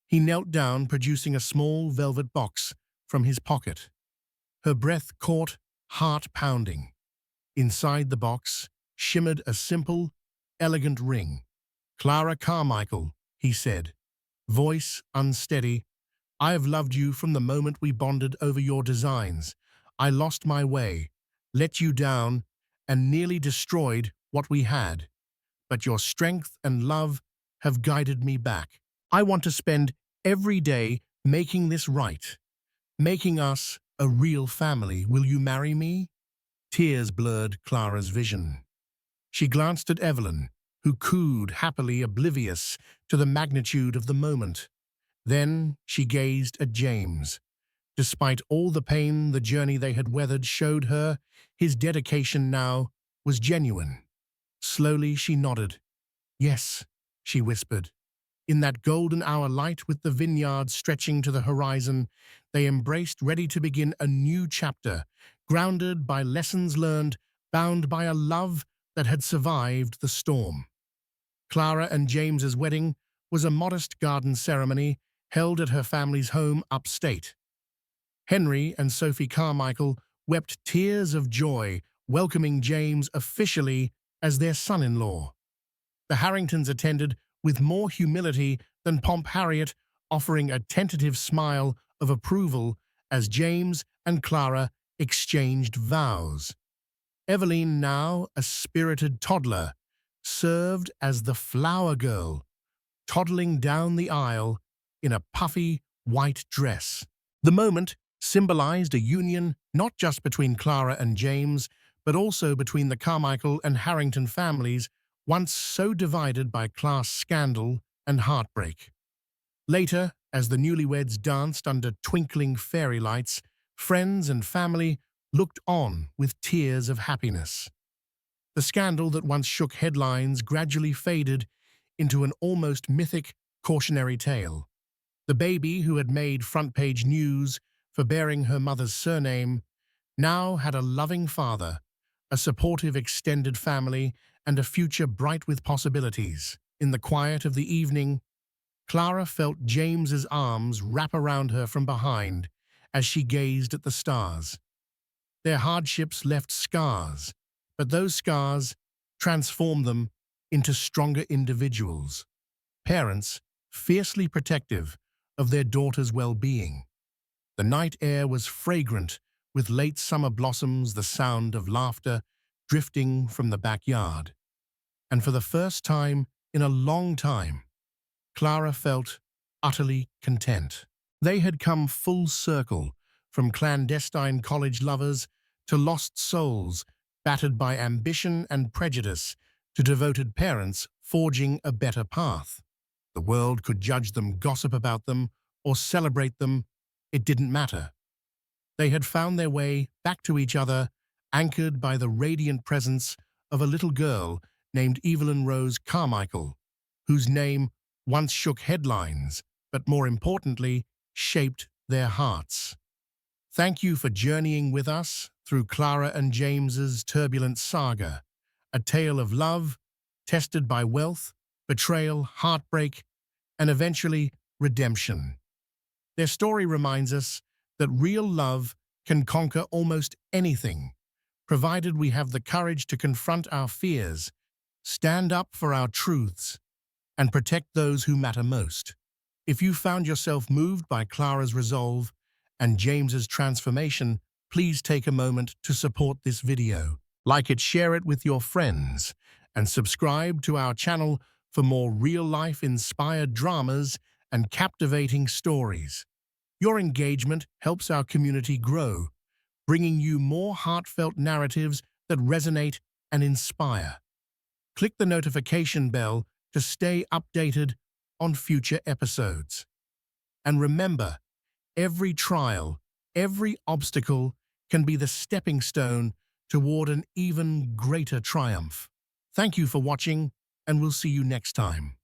He knelt down, producing a small velvet box from his pocket. Her breath caught, heart pounding. Inside the box shimmered a simple, elegant ring. "Clara Carmichael," he said, voice unsteady. "I have loved you from the moment we bonded over your designs. I lost my way, let you down, and nearly destroyed what we had. But your strength and love have guided me back. I want to spend every day making this right, making us a real family. Will you marry me?" Tears blurred Clara's vision. She glanced at Evelyn, who cooed happily, oblivious to the magnitude of the moment. Then she gazed at James, Despite all the pain the journey they had weathered showed her, his dedication now was genuine. Slowly she nodded. "Yes," she whispered. In that golden hour light with the vineyard stretching to the horizon, they embraced, ready to begin a new chapter, grounded by lessons learned, bound by a love that had survived the storm. Clara and James's wedding was a modest garden ceremony held at her family's home upstate. Henry and Sophie Carmichael wept tears of joy, welcoming James officially as their son-in-law. The Harringtons attended with more humility than pomp, Harriet offering a tentative smile of approval as James and Clara exchanged vows. Eveline, now a spirited toddler, served as the flower girl, toddling down the aisle in a puffy white dress. The moment symbolized a union not just between Clara and James, but also between the Carmichael and Harrington families, once so divided by class scandal and heartbreak. Later, as the newlyweds danced under twinkling fairy lights, friends and family looked on with tears of happiness. The scandal that once shook headlines gradually faded into an almost mythic cautionary tale. The baby who had made front-page news for bearing her mother's surname now had a loving father, a supportive extended family, and a future bright with possibilities. In the quiet of the evening, Clara felt James's arms wrap around her from behind as she gazed at the stars. Their hardships left scars, but those scars transformed them into stronger individuals. Parents, fiercely protective of their daughter's well-being. The night air was fragrant with late summer blossoms, the sound of laughter drifting from the backyard. And for the first time in a long time, Clara felt utterly content. They had come full circle, from clandestine college lovers to lost souls battered by ambition and prejudice, to devoted parents forging a better path. The world could judge them, gossip about them, or celebrate them. It didn't matter. They had found their way back to each other, anchored by the radiant presence of a little girl named Evelyn Rose Carmichael, whose name once shook headlines, but more importantly, shaped their hearts. Thank you for journeying with us through Clara and James's turbulent saga, a tale of love tested by wealth, betrayal, heartbreak, and eventually redemption. Their story reminds us that real love can conquer almost anything, provided we have the courage to confront our fears, stand up for our truths, and protect those who matter most. If you found yourself moved by Clara's resolve and James's transformation, please take a moment to support this video. Like it, share it with your friends, and subscribe to our channel for more real-life inspired dramas and captivating stories. Your engagement helps our community grow, bringing you more heartfelt narratives that resonate and inspire. Click the notification bell to stay updated on future episodes. And remember, every trial, every obstacle can be the stepping stone toward an even greater triumph. Thank you for watching, and we'll see you next time.